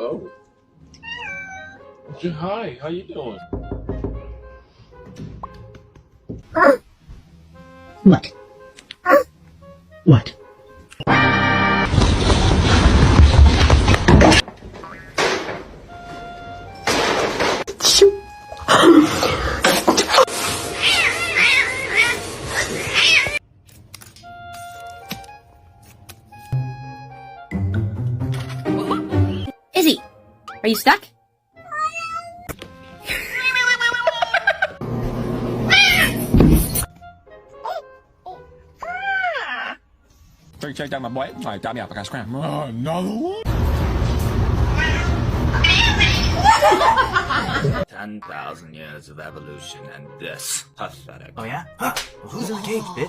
Oh. Hi, how you doing? What? What? Izzy, are you stuck? Check out my boy. All right, got me up. I got scram. Another one? 10,000 years of evolution and this. Pathetic. Oh yeah? Huh. Well, who's in the cage, bitch?